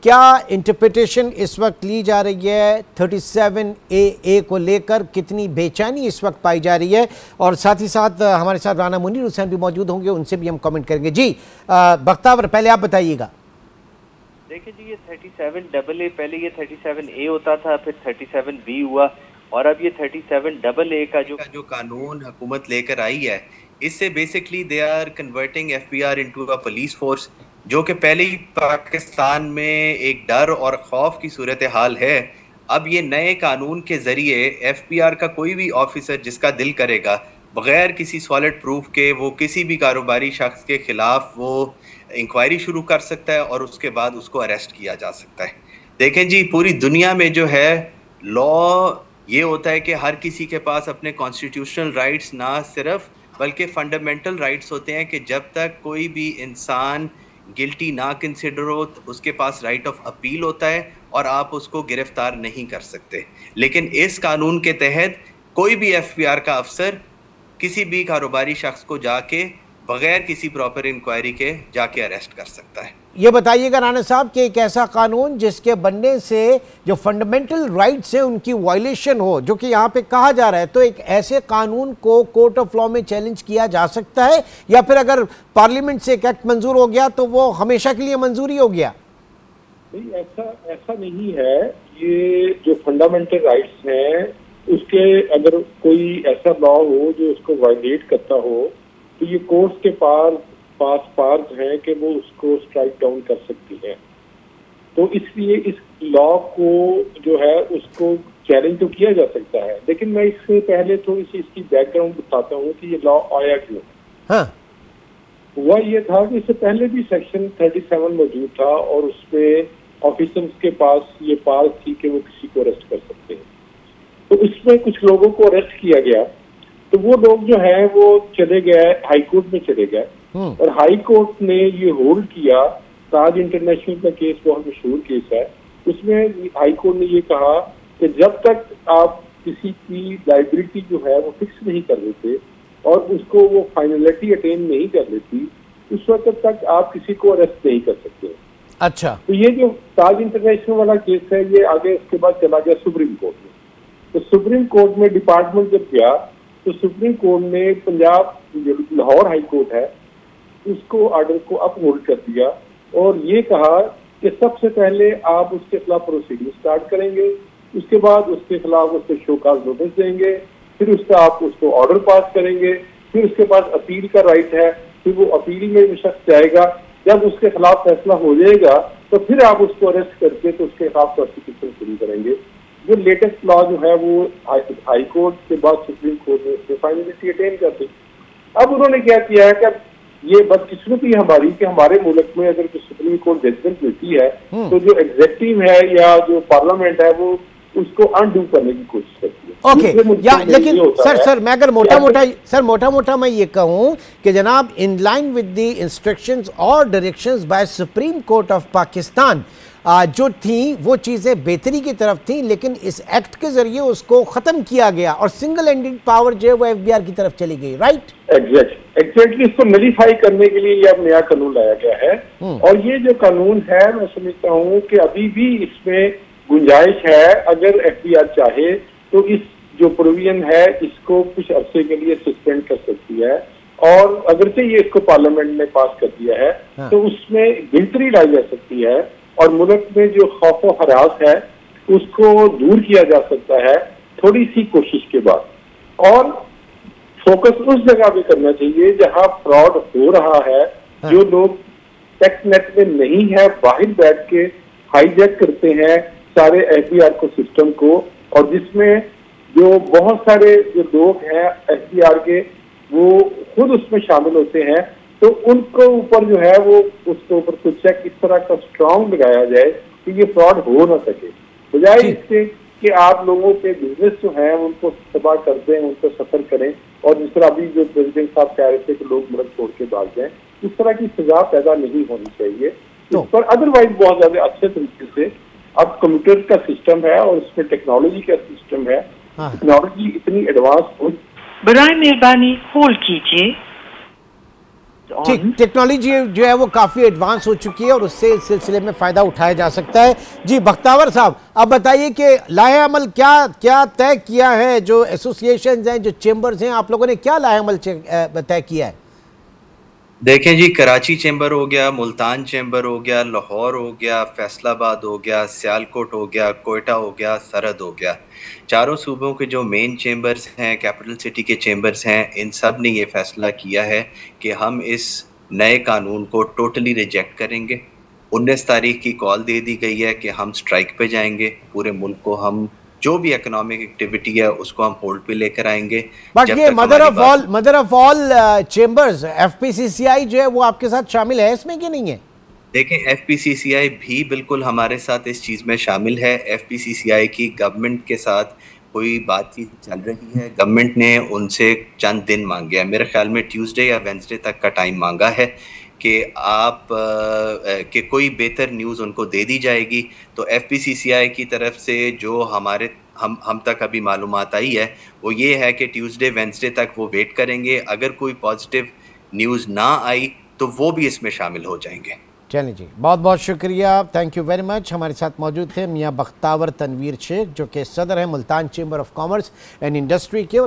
क्या इंटरप्रिटेशन इस वक्त ली जा रही है 37AA को लेकर, कितनी बेचैनी इस वक्त पाई जा रही है? और साथ ही साथ हमारे साथ राना मुनीर हुसैन भी मौजूद होंगे, उनसे भी हम कमेंट करेंगे। जी बख्तावर, पहले आप बताइएगा। देखिए जी, ये 37AA, पहले ये 37A होता था, फिर 37B हुआ, और अब ये 37AA का जो कानून हुकूमत लेकर आई है, इससे basically they are converting FBI into a police force, जो कि पहले ही पाकिस्तान में एक डर और खौफ की सूरत हाल है। अब ये नए कानून के जरिए FBI का कोई भी ऑफिसर जिसका दिल करेगा, बगैर किसी सॉलिड प्रूफ के वो किसी भी कारोबारी शख्स के खिलाफ वो इंक्वायरी शुरू कर सकता है और उसके बाद उसको अरेस्ट किया जा सकता है। देखें जी, पूरी दुनिया में जो है लॉ ये होता है कि हर किसी के पास अपने कॉन्स्टिट्यूशनल राइट्स ना सिर्फ बल्कि फंडामेंटल राइट्स होते हैं कि जब तक कोई भी इंसान गिल्टी ना कंसिडर हो, उसके पास राइट ऑफ अपील होता है और आप उसको गिरफ्तार नहीं कर सकते। लेकिन इस कानून के तहत कोई भी FBI का अफसर किसी भी कारोबारी शख्स को जाके बगैर किसी प्रॉपर इंक्वायरी के जाके अरेस्ट कर सकता है। ये बताइएगा राना साहब कि एक ऐसा कानून जिसके बनने से जो फंडामेंटल राइट्स हैं उनकी वायलेशन हो, जो कि यहाँ पे कहा जा रहा है, तो एक ऐसे कानून को कोर्ट ऑफ लॉ में चैलेंज किया जा सकता है, या फिर अगर पार्लियामेंट से एक एक्ट मंजूर हो गया तो वो हमेशा के लिए मंजूरी हो गया? नहीं, ऐसा नहीं है। ये जो फंडामेंटल राइट्स हैं उसके अगर कोई ऐसा लॉ हो जो उसको वायलेट करता हो, तो ये कोर्ट के पास है कि वो उसको स्ट्राइक डाउन कर सकती है। तो इसलिए इस लॉ को जो है उसको चैलेंज तो किया जा सकता है, लेकिन मैं इससे पहले थोड़ी सी इसकी बैकग्राउंड बताता हूँ कि ये लॉ आया क्यों। हाँ। हुआ ये था कि इससे पहले भी सेक्शन 37 मौजूद था और उसमें ऑफिसर्स के पास ये पावर थी कि वो किसी को अरेस्ट कर सकते हैं। तो इसमें कुछ लोगों को अरेस्ट किया गया, तो वो लोग जो है वो चले गए हाई कोर्ट में चले गए, और हाई कोर्ट ने ये होल्ड किया। ताज इंटरनेशनल का केस बहुत मशहूर केस है, उसमें हाई कोर्ट ने ये कहा कि जब तक आप किसी की लाइबिलिटी जो है वो फिक्स नहीं कर देते और उसको वो फाइनलिटी अटेन नहीं कर लेती, उस वक्त तक आप किसी को अरेस्ट नहीं कर सकते। अच्छा। तो ये जो ताज इंटरनेशनल वाला केस है ये आगे इसके बाद चला गया सुप्रीम कोर्ट में। तो सुप्रीम कोर्ट में डिपार्टमेंट जब गया तो सुप्रीम कोर्ट ने पंजाब लाहौर हाई कोर्ट है उसको ऑर्डर को अपहोल्ड कर दिया और ये कहा कि सबसे पहले आप उसके खिलाफ प्रोसीडिंग स्टार्ट करेंगे, उसके बाद उसके खिलाफ उसको शो कॉज नोटिस देंगे, फिर उसका आप उसको ऑर्डर पास करेंगे, फिर उसके पास अपील का राइट है, फिर वो अपील में वो शख्स जाएगा, जब उसके खिलाफ फैसला हो जाएगा तो फिर आप उसको अरेस्ट करके तो उसके खिलाफ प्रोसिक्यूशन शुरू करेंगे। जो लेटेस्ट लॉ जो है वो हाई कोर्ट के बाद सुप्रीम कोर्ट में उसने फाइनलिटी अटेन कर दी। अब उन्होंने क्या किया है कि ये बदकिस्मती हमारी कि हमारे मुल्क में अगर सुप्रीम कोर्ट जजमेंट देती है तो जो एग्जीक्यूटिव है या जो पार्लियामेंट है वो उसको अनडू करने की कोशिश करती है। ओके, या लेकिन सर मैं अगर मोटा मोटा मैं ये कहूं कि जनाब, in line with the instructions और directions by supreme court of Pakistan जो थी वो चीजें बेहतरी की तरफ थी, लेकिन इस एक्ट के जरिए उसको खत्म किया गया और सिंगल हैंडेड पावर जो है वो FBI की तरफ चली गई। राइट, एग्जैक्टली इसको नलीफाई करने के लिए ये अब नया कानून लाया गया है। और ये जो कानून है मैं समझता हूँ कि अभी भी इसमें गुंजाइश है, अगर FBI चाहे तो इस जो प्रोविजन है इसको कुछ अरसे के लिए सस्पेंड कर सकती है, और अगरचे ये इसको पार्लियामेंट ने पास कर दिया है तो उसमें बेहतरी लाई जा सकती है और मुल्क में जो खौफ व हरास है उसको दूर किया जा सकता है थोड़ी सी कोशिश के बाद। और फोकस उस जगह पे करना चाहिए जहां फ्रॉड हो रहा है, जो लोग टैक्स नेट में नहीं है बाहर बैठ के हाईजैक करते हैं सारे FBI को सिस्टम को, और जिसमें जो बहुत सारे जो लोग हैं FBI के वो खुद उसमें शामिल होते हैं, तो उनको ऊपर जो है वो उसके ऊपर कुछ चेक इस तरह का स्ट्रांग लगाया जाए कि ये फ्रॉड हो ना सके, बजाय इससे कि आप लोगों के बिजनेस जो है उनको तबाह कर दें, उनको सफर करें, और जिस तरह अभी जो प्रेसिडेंट साहब कह रहे थे कि लोग मुल्क छोड़ के भाग जाएं, इस तरह की सजा पैदा नहीं होनी चाहिए इस पर। अदरवाइज बहुत ज्यादा अच्छे तरीके से अब कंप्यूटर का सिस्टम है और उसमें टेक्नोलॉजी का सिस्टम है, टेक्नोलॉजी इतनी एडवांस हो। बराए मेहरबानी होल्ड कीजिए। ठीक, टेक्नोलॉजी जो है वो काफ़ी एडवांस हो चुकी है और उससे इस सिलसिले में फ़ायदा उठाया जा सकता है। जी बख्तावर साहब, अब बताइए कि लाहेअमल क्या क्या तय किया है, जो एसोसिएशन हैं, जो चेंबर्स हैं, आप लोगों ने क्या लाहेअमल तय किया है? देखें जी, कराची चैम्बर हो गया, मुल्तान चैम्बर हो गया, लाहौर हो गया, फैसलाबाद हो गया, सियालकोट हो गया, कोयटा हो गया, सरहद हो गया। चारों सूबों के जो मेन चैम्बर्स हैं, कैपिटल सिटी के चैम्बर्स हैं, इन सब ने ये फैसला किया है कि हम इस नए कानून को टोटली रिजेक्ट करेंगे। 19 तारीख की कॉल दे दी गई है कि हम स्ट्राइक पे जाएंगे। पूरे मुल्क को हम जो भी इकोनॉमिक एक्टिविटी है उसको हम होल्ड पे लेकर आएंगे। बट ये मदर ऑफ ऑल चेंबर्स एफपीसीसीआई जो है वो आपके साथ शामिल है इसमें कि नहीं है? देखें, एफपीसीसीआई भी बिल्कुल हमारे साथ इस चीज़ में शामिल है। एफपीसीसीआई की गवर्नमेंट के साथ कोई बातचीत चल रही है। गवर्नमेंट ने उनसे चंद दिन मांगे हैं, मेरे ख्याल में ट्यूसडे या वेंसडे तक का टाइम मांगा है कि आप कि कोई बेहतर न्यूज़ उनको दे दी जाएगी। तो एफपीसीसीआई की तरफ से जो हम तक अभी मालूमात आई है वो ये है कि ट्यूसडे वेंसडे तक वो वेट करेंगे। अगर कोई पॉजिटिव न्यूज़ ना आई तो वो भी इसमें शामिल हो जाएंगे। चलिए जी, बहुत बहुत शुक्रिया, थैंक यू वेरी मच। हमारे साथ मौजूद थे मियां बख्तावर तनवीर शेख, जो कि सदर हैं Multan chamber of commerce and industry के।